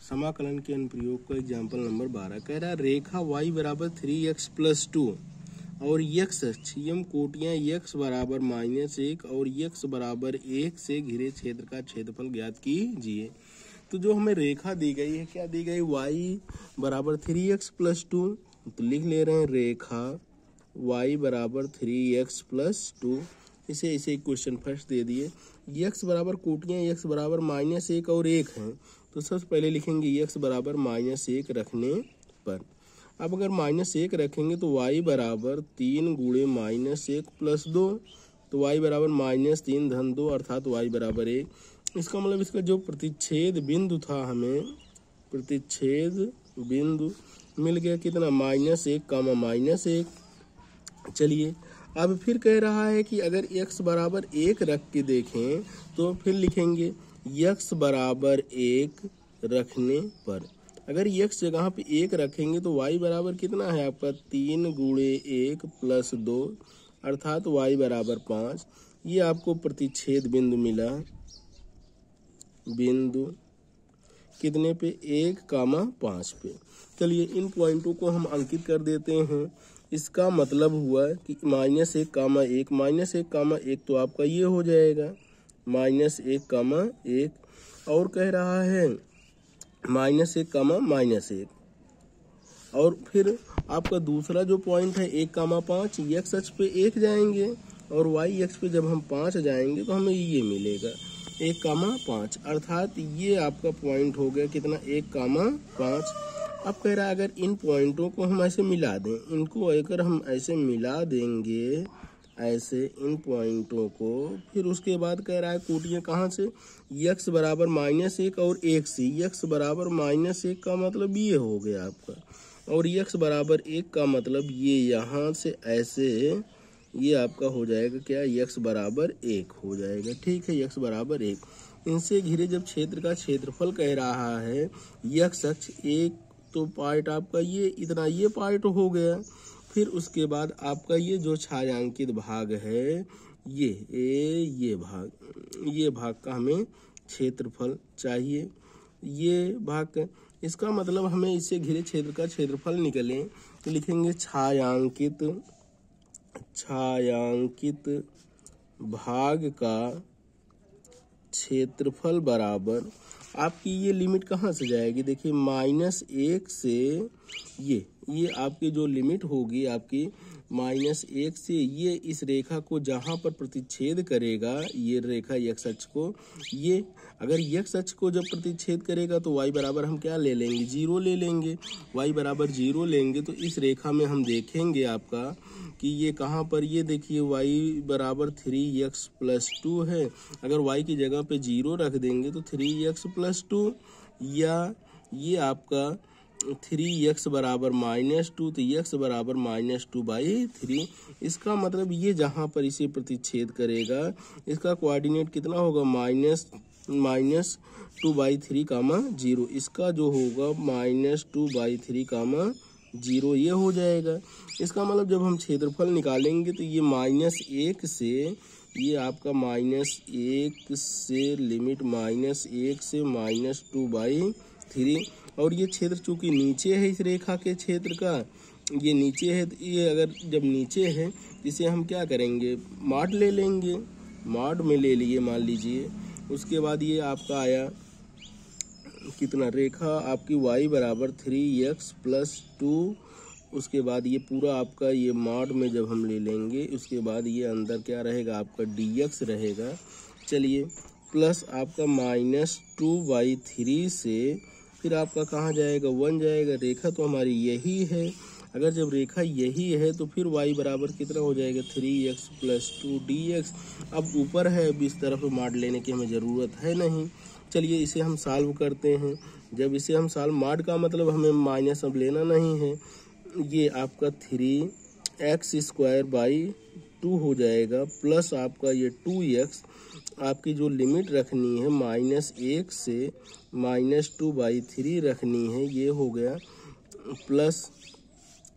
समाकलन के अनुप्रयोग का एग्जाम्पल नंबर 12 कह रहा है रेखा y बराबर 3x+2 और x यम कोटियां x बराबर -1 और x बराबर 1 से घिरे क्षेत्र का क्षेत्रफल ज्ञात कीजिए। तो जो हमें रेखा दी गई है, क्या दी गई, y बराबर 3x+2, तो लिख ले रहे हैं रेखा y बराबर 3x+2। इसे क्वेश्चन फर्स्ट दे दिए। x बराबर कोटियां x बराबर -1 और 1 हैं, तो सबसे पहले लिखेंगे x बराबर -1 रखने पर। अब अगर -1 रखेंगे तो y बराबर 3 गुणे -1 + 2, तो y बराबर -3 धन 2 अर्थात y बराबर 1। इसका मतलब इसका जो प्रतिच्छेद बिंदु था, हमें प्रतिच्छेद बिंदु मिल गया कितना, -1, -1। चलिए अब फिर कह रहा है कि अगर x बराबर 1 रख के देखें तो फिर लिखेंगे x बराबर 1 रखने पर। अगर x जगह पे 1 रखेंगे तो y बराबर कितना है आपका, 3 गुणे 1 + 2 अर्थात y बराबर 5। ये आपको प्रतिच्छेद बिंदु मिला, बिंदु कितने पे, 1, 5 पे। चलिए इन पॉइंटों को हम अंकित कर देते हैं। इसका मतलब हुआ कि -1, -1, तो आपका ये हो जाएगा -1, और कह रहा है -1, और फिर आपका दूसरा जो पॉइंट है 1, 5, x अक्ष पे 1 जाएंगे और y अक्ष पे जब हम 5 जाएंगे तो हमें ये मिलेगा 1, 5 अर्थात ये आपका पॉइंट हो गया कितना, 1, 5। अब कह रहा है अगर इन पॉइंटों को हम ऐसे मिला दें, इनको अगर हम ऐसे मिला देंगे, ऐसे इन पॉइंटों को, फिर उसके बाद कह रहा है कोटियां कहाँ से, x बराबर -1 और 1 से। x बराबर -1 का मतलब ये हो गया आपका, और x बराबर 1 का मतलब ये यहाँ से ऐसे, ये आपका हो जाएगा क्या, x बराबर 1 हो जाएगा। ठीक है, x बराबर 1। इनसे घिरे जब क्षेत्र का क्षेत्रफल कह रहा है, x अक्ष एक तो पार्ट आपका ये इतना, ये पार्ट हो गया। फिर उसके बाद आपका ये जो छायांकित भाग है, ये भाग का हमें क्षेत्रफल चाहिए, ये भाग का। इसका मतलब हमें इससे घिरे क्षेत्र का क्षेत्रफल निकले तो लिखेंगे छायांकित भाग का क्षेत्रफल बराबर, आपकी ये लिमिट कहाँ से जाएगी, देखिए -1 से ये आपकी जो लिमिट होगी आपकी -1 से, ये इस रेखा को जहाँ पर प्रतिच्छेद करेगा, ये रेखा x अक्ष को, ये अगर x अक्ष को जब प्रतिच्छेद करेगा तो y बराबर हम क्या ले लेंगे, 0 ले लेंगे। y बराबर 0 लेंगे तो इस रेखा में हम देखेंगे आपका कि ये कहाँ पर, ये देखिए y बराबर 3x+2 है। अगर y की जगह पे 0 रख देंगे तो 3x+2, या ये आपका 3x बराबर -2, तो x बराबर -2/3। इसका मतलब ये जहाँ पर इसे प्रतिच्छेद करेगा, इसका कोऑर्डिनेट कितना होगा, -2/3, 0। इसका जो होगा -2/3, 0 ये हो जाएगा। इसका मतलब जब हम क्षेत्रफल निकालेंगे तो ये -1 से, ये आपका -1 से लिमिट -1 से -2/3, और ये क्षेत्र चूंकि नीचे है इस रेखा के क्षेत्र का, ये नीचे है, तो ये अगर जब नीचे है इसे हम क्या करेंगे, मॉड ले लेंगे, मॉड में ले लिए मान लीजिए। उसके बाद ये आपका आया कितना, रेखा आपकी y बराबर 3x+2, उसके बाद ये पूरा आपका ये मॉड में जब हम ले लेंगे, उसके बाद ये अंदर क्या रहेगा आपका dx रहेगा। चलिए प्लस आपका -2/3 से, फिर आपका कहाँ जाएगा, 1 जाएगा। रेखा तो हमारी यही है, अगर जब रेखा यही है तो फिर y बराबर कितना हो जाएगा, 3x+2 dx। अब ऊपर है, अब इस तरफ मॉड लेने की हमें ज़रूरत है नहीं। चलिए इसे हम सॉल्व करते हैं। जब इसे हम सॉल्व, मॉड का मतलब हमें माइनस अब लेना नहीं है, ये आपका 3x²/2 हो जाएगा, प्लस आपका ये 2x, आपकी जो लिमिट रखनी है -1 से -2/3 रखनी है, ये हो गया, प्लस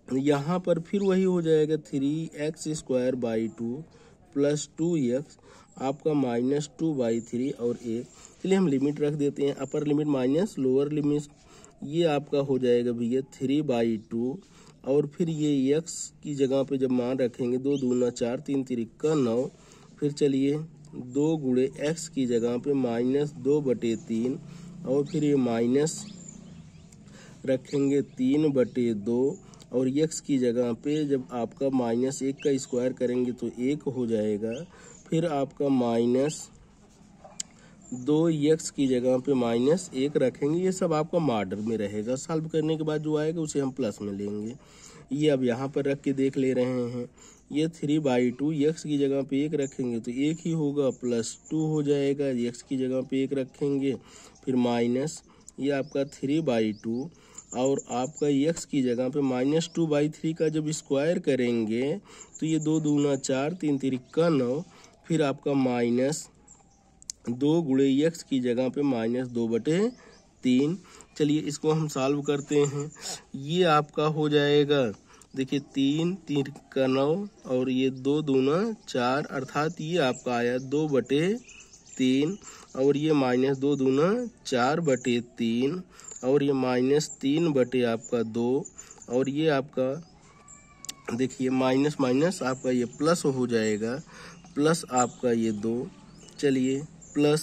यहाँ पर फिर वही हो जाएगा 3x²/2 + 2x, आपका -2/3 और 1। चलिए हम लिमिट रख देते हैं, upper limit minus lower limit, ये आपका हो जाएगा भैया 3/2 और फिर ये x की जगह पे जब मान रखेंगे 2 दूना 4 3 तिरिक्का 9, फिर चलिए 2 गुणे x की जगह पे -2/3 और फिर ये माइनस रखेंगे 3/2 और x की जगह पे जब आपका -1 का स्क्वायर करेंगे तो 1 हो जाएगा, फिर आपका -2x की जगह पे -1 रखेंगे। ये सब आपका मॉडल में रहेगा, सॉल्व करने के बाद जो आएगा उसे हम प्लस में लेंगे। ये अब यहाँ पर रख के देख ले रहे हैं, ये 3/2 x की जगह पे 1 रखेंगे तो 1 ही होगा, +2 हो जाएगा। x की जगह पे 1 रखेंगे फिर माइनस, ये आपका 3/2 और आपका x की जगह पे -2/3 का जब स्क्वायर करेंगे तो ये 2 दूना 4 3 तिरिक्का 9, फिर आपका -2 गुणे x की जगह पे -2/3। चलिए इसको हम सॉल्व करते हैं, ये आपका हो जाएगा, देखिए 3 तिरिक्का 9 और ये 2 दूना 4 अर्थात ये आपका आया 2/3 और ये -2 दूना 4/3 और ये -3 आपका 2 और ये आपका देखिए माइनस माइनस आपका ये प्लस हो जाएगा, प्लस आपका ये 2, चलिए प्लस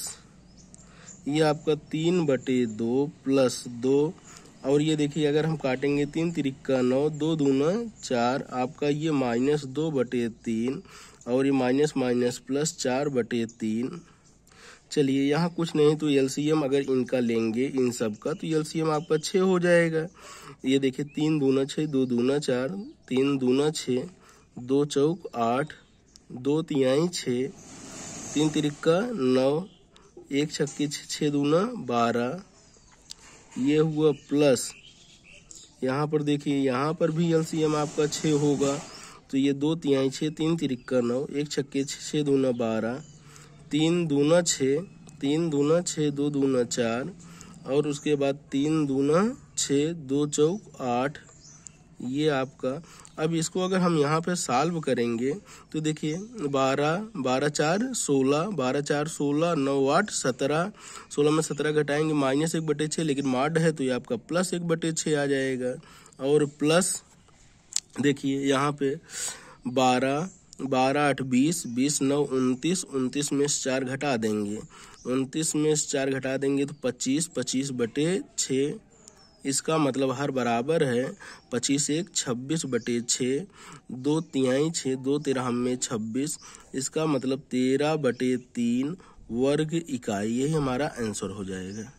ये आपका 3/2 + 2 और ये देखिए अगर हम काटेंगे 3 तिरिक्का 9 2 दूना 4 आपका ये -2/3 और ये माइनस माइनस प्लस 4/3। चलिए यहाँ कुछ नहीं तो एलसीएम अगर इनका लेंगे इन सब का तो एलसीएम आपका 6 हो जाएगा। ये देखिए 3 दूना 6 2 दूना 4 3 दूना 6 2 चौक 8 2 तिहाई 6 3 तिरिक्का 9 1 छक्के 6 दूना 12, ये हुआ प्लस यहाँ पर देखिए यहाँ पर भी एलसीएम आपका 6 होगा तो ये 2 तिहाई 6 3 तिरिक्का 9 1 छक्के 6 दूना 12 3 दूना 6 3 दूना 6 2 दूना 4 और उसके बाद 3 दूना 6 2 चौक 8, ये आपका। अब इसको अगर हम यहाँ पे सॉल्व करेंगे तो देखिए 12 12 4 16 12 4 16 9 8 17, 16 में 17 घटाएंगे -1/6, लेकिन मॉड है तो ये आपका +1/6 आ जाएगा। और प्लस देखिए यहाँ पे 12 12 8 20 20 9 29 29 में से 4 घटा देंगे, 29 में से 4 घटा देंगे तो 25 25/6, इसका मतलब हर बराबर है 25 1 26/6 2 तिहाई 6 2 तिरहम में 26, इसका मतलब 13/3 वर्ग इकाई, यही हमारा आंसर हो जाएगा।